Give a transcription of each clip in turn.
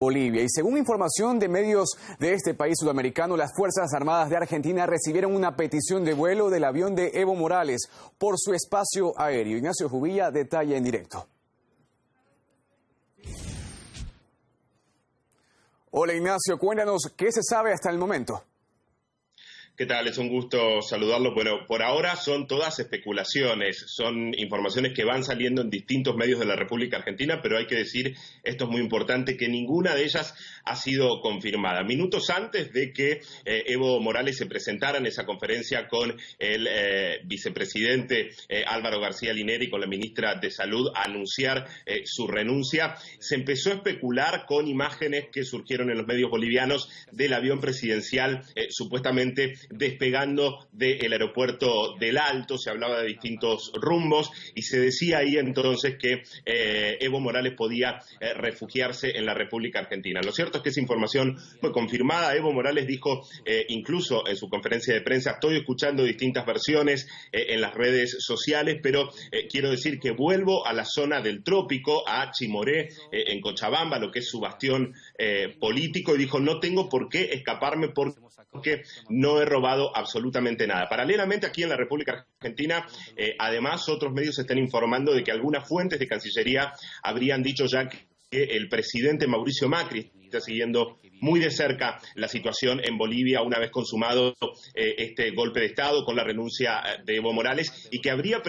Bolivia. Y según información de medios de este país sudamericano, las Fuerzas Armadas de Argentina recibieron una petición de vuelo del avión de Evo Morales por su espacio aéreo. Ignacio Jubilla detalla en directo. Hola Ignacio, cuéntanos qué se sabe hasta el momento. ¿Qué tal? Es un gusto saludarlos. Bueno, por ahora son todas especulaciones, son informaciones que van saliendo en distintos medios de la República Argentina, pero hay que decir, esto es muy importante, que ninguna de ellas ha sido confirmada. Minutos antes de que Evo Morales se presentara en esa conferencia con el vicepresidente Álvaro García Linera y con la ministra de Salud a anunciar su renuncia, se empezó a especular con imágenes que surgieron en los medios bolivianos del avión presidencial supuestamente despegando del aeropuerto del Alto. Se hablaba de distintos rumbos y se decía ahí entonces que Evo Morales podía refugiarse en la República Argentina. Lo cierto es que esa información fue confirmada. Evo Morales dijo incluso en su conferencia de prensa: estoy escuchando distintas versiones en las redes sociales, pero quiero decir que vuelvo a la zona del trópico, a Chimoré, en Cochabamba, lo que es su bastión político, y dijo: no tengo por qué escaparme porque no he robado absolutamente nada. Paralelamente, aquí en la República Argentina, además, otros medios están informando de que algunas fuentes de Cancillería habrían dicho ya que el presidente Mauricio Macri está siguiendo muy de cerca la situación en Bolivia una vez consumado este golpe de Estado con la renuncia de Evo Morales, y que habría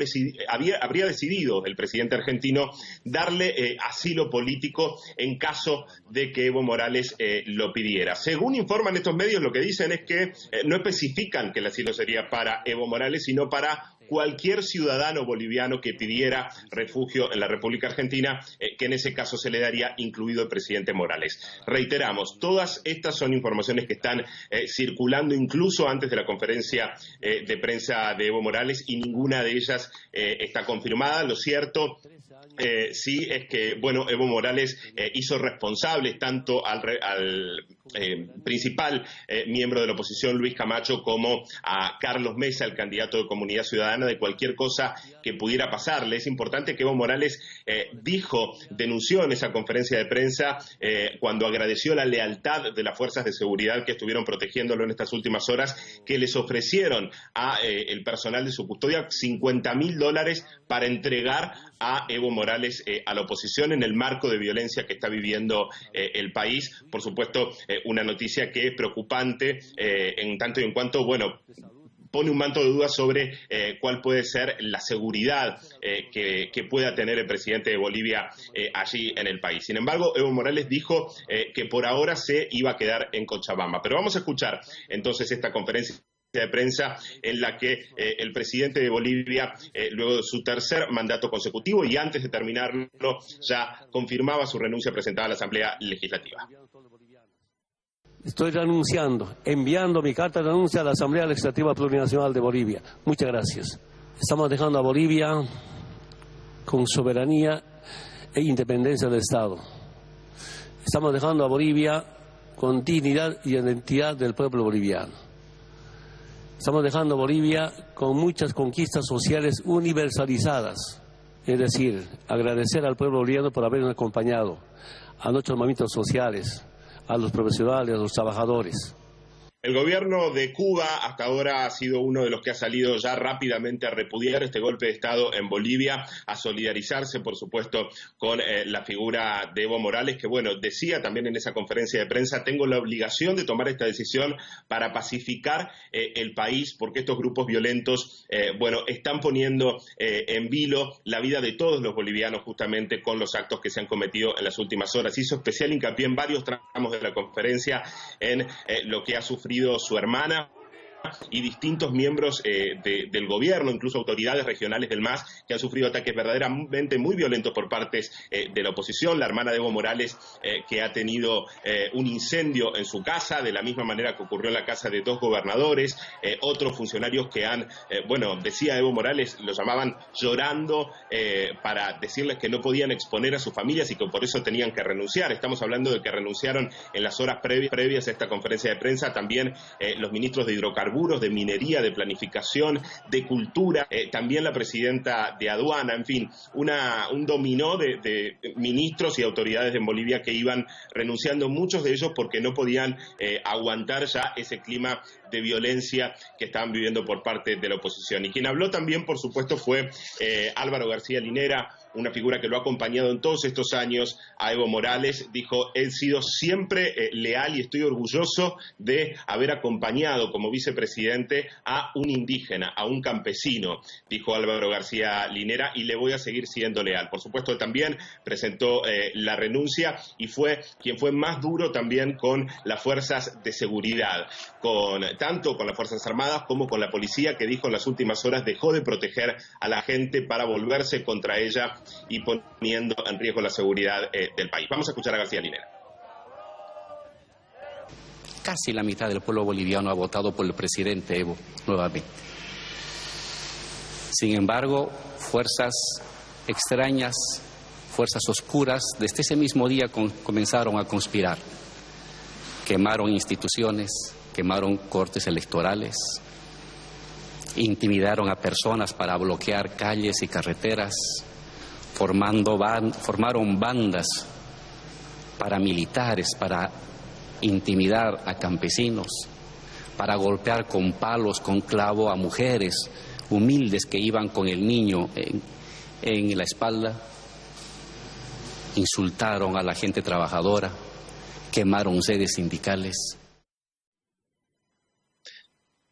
decidido el presidente argentino darle asilo político en caso de que Evo Morales lo pidiera. Según informan estos medios, lo que dicen es que no especifican que el asilo sería para Evo Morales, sino para cualquier ciudadano boliviano que pidiera refugio en la República Argentina, que en ese caso se le daría, incluido el presidente Morales. Reiteramos, todas estas son informaciones que están circulando incluso antes de la conferencia de prensa de Evo Morales, y ninguna de ellas está confirmada. Lo cierto sí es que, bueno, Evo Morales hizo responsables tanto al principal miembro de la oposición, Luis Camacho, como a Carlos Mesa, el candidato de Comunidad Ciudadana, de cualquier cosa que pudiera pasarle. Es importante que Evo Morales denunció en esa conferencia de prensa, cuando agradeció la lealtad de las fuerzas de seguridad que estuvieron protegiéndolo en estas últimas horas, que les ofrecieron a el personal de su custodia $50.000 para entregar a Evo Morales a la oposición en el marco de violencia que está viviendo el país. Por supuesto, una noticia que es preocupante en tanto y en cuanto, bueno, pone un manto de dudas sobre cuál puede ser la seguridad que pueda tener el presidente de Bolivia allí en el país. Sin embargo, Evo Morales dijo que por ahora se iba a quedar en Cochabamba. Pero vamos a escuchar entonces esta conferencia de prensa en la que el presidente de Bolivia, luego de su tercer mandato consecutivo y antes de terminarlo, ya confirmaba su renuncia presentada a la Asamblea Legislativa. Estoy renunciando, enviando mi carta de renuncia a la Asamblea Legislativa Plurinacional de Bolivia. Muchas gracias. Estamos dejando a Bolivia con soberanía e independencia del Estado. Estamos dejando a Bolivia con dignidad y identidad del pueblo boliviano. Estamos dejando a Bolivia con muchas conquistas sociales universalizadas. Es decir, agradecer al pueblo boliviano por habernos acompañado, a nuestros movimientos sociales, a los profesionales, a los trabajadores. El gobierno de Cuba hasta ahora ha sido uno de los que ha salido ya rápidamente a repudiar este golpe de Estado en Bolivia, a solidarizarse, por supuesto, con la figura de Evo Morales, que, bueno, decía también en esa conferencia de prensa: tengo la obligación de tomar esta decisión para pacificar el país, porque estos grupos violentos, están poniendo en vilo la vida de todos los bolivianos, justamente con los actos que se han cometido en las últimas horas. Hizo especial hincapié en varios tramos de la conferencia en lo que ha sufrido su hermana y distintos miembros del gobierno, incluso autoridades regionales del MAS, que han sufrido ataques verdaderamente muy violentos por partes de la oposición. La hermana de Evo Morales, que ha tenido un incendio en su casa, de la misma manera que ocurrió en la casa de dos gobernadores, otros funcionarios que han, decía Evo Morales, lo llamaban llorando para decirles que no podían exponer a sus familias y que por eso tenían que renunciar. Estamos hablando de que renunciaron en las horas previas a esta conferencia de prensa también los ministros de hidrocarburos hidrocarburos, de minería, de planificación, de cultura, también la presidenta de aduana, en fin, un dominó de ministros y autoridades en Bolivia que iban renunciando, muchos de ellos porque no podían aguantar ya ese clima de violencia que estaban viviendo por parte de la oposición. Y quien habló también, por supuesto, fue Álvaro García Linera, una figura que lo ha acompañado en todos estos años a Evo Morales. Dijo: he sido siempre leal y estoy orgulloso de haber acompañado como vicepresidente a un indígena, a un campesino, dijo Álvaro García Linera, y le voy a seguir siendo leal. Por supuesto, también presentó la renuncia y fue quien fue más duro también con las fuerzas de seguridad, tanto con las Fuerzas Armadas como con la policía, que dijo en las últimas horas dejó de proteger a la gente para volverse contra ella y poniendo en riesgo la seguridad del país. Vamos a escuchar a García Linera. Casi la mitad del pueblo boliviano ha votado por el presidente Evo nuevamente. Sin embargo, fuerzas extrañas, fuerzas oscuras, desde ese mismo día comenzaron a conspirar. Quemaron instituciones, quemaron cortes electorales, intimidaron a personas para bloquear calles y carreteras, formaron bandas paramilitares para intimidar a campesinos, para golpear con palos, con clavo a mujeres humildes que iban con el niño en la espalda. Insultaron a la gente trabajadora, quemaron sedes sindicales.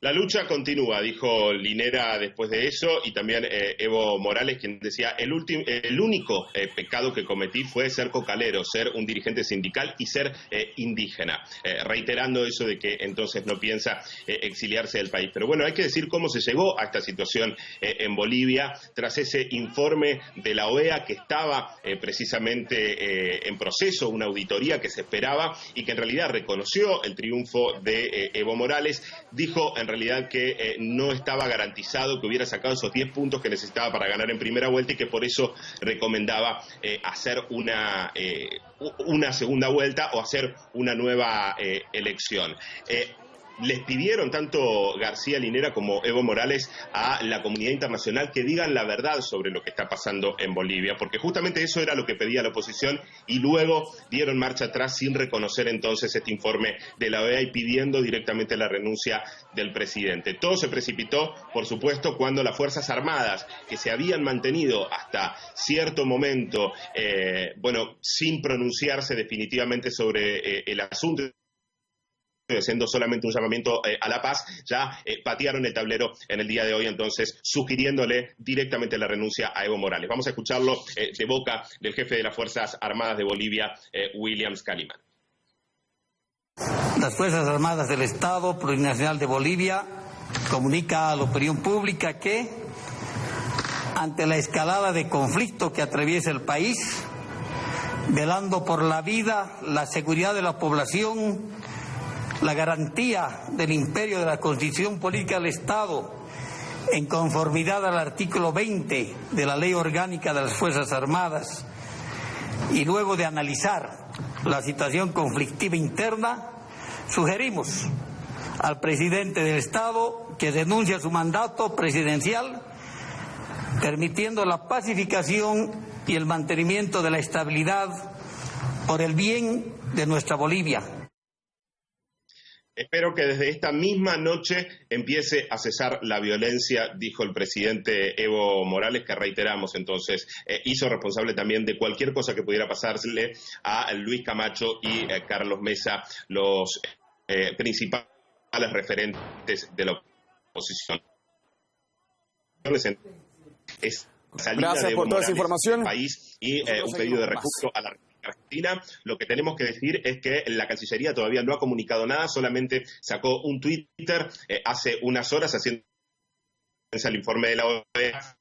La lucha continúa, dijo Linera después de eso, y también Evo Morales, quien decía: el único pecado que cometí fue ser cocalero, ser un dirigente sindical y ser indígena, reiterando eso de que entonces no piensa exiliarse del país. Pero bueno, hay que decir cómo se llegó a esta situación en Bolivia, tras ese informe de la OEA que estaba precisamente en proceso, una auditoría que se esperaba y que en realidad reconoció el triunfo de Evo Morales. Dijo en realidad que no estaba garantizado que hubiera sacado esos 10 puntos que necesitaba para ganar en primera vuelta y que por eso recomendaba hacer una segunda vuelta o hacer una nueva elección. Les pidieron tanto García Linera como Evo Morales a la comunidad internacional que digan la verdad sobre lo que está pasando en Bolivia, porque justamente eso era lo que pedía la oposición, y luego dieron marcha atrás sin reconocer entonces este informe de la OEA y pidiendo directamente la renuncia del presidente. Todo se precipitó, por supuesto, cuando las Fuerzas Armadas, que se habían mantenido hasta cierto momento, sin pronunciarse definitivamente sobre el asunto, haciendo solamente un llamamiento a la paz, ya patearon el tablero en el día de hoy, entonces sugiriéndole directamente la renuncia a Evo Morales. Vamos a escucharlo de boca del jefe de las Fuerzas Armadas de Bolivia, Williams Calimán. Las Fuerzas Armadas del Estado Plurinacional de Bolivia comunica a la opinión pública que, ante la escalada de conflicto que atraviesa el país, velando por la vida, la seguridad de la población, la garantía del imperio de la Constitución Política del Estado, en conformidad al artículo 20 de la Ley Orgánica de las Fuerzas Armadas, y luego de analizar la situación conflictiva interna, sugerimos al presidente del Estado que denuncie su mandato presidencial, permitiendo la pacificación y el mantenimiento de la estabilidad por el bien de nuestra Bolivia. Espero que desde esta misma noche empiece a cesar la violencia, dijo el presidente Evo Morales, que reiteramos entonces hizo responsable también de cualquier cosa que pudiera pasarle a Luis Camacho y Carlos Mesa, los principales referentes de la oposición. Gracias por toda esa información. País y un pedido de refugio a la Argentina. Lo que tenemos que decir es que la Cancillería todavía no ha comunicado nada, solamente sacó un Twitter hace unas horas haciendo el informe de la OEA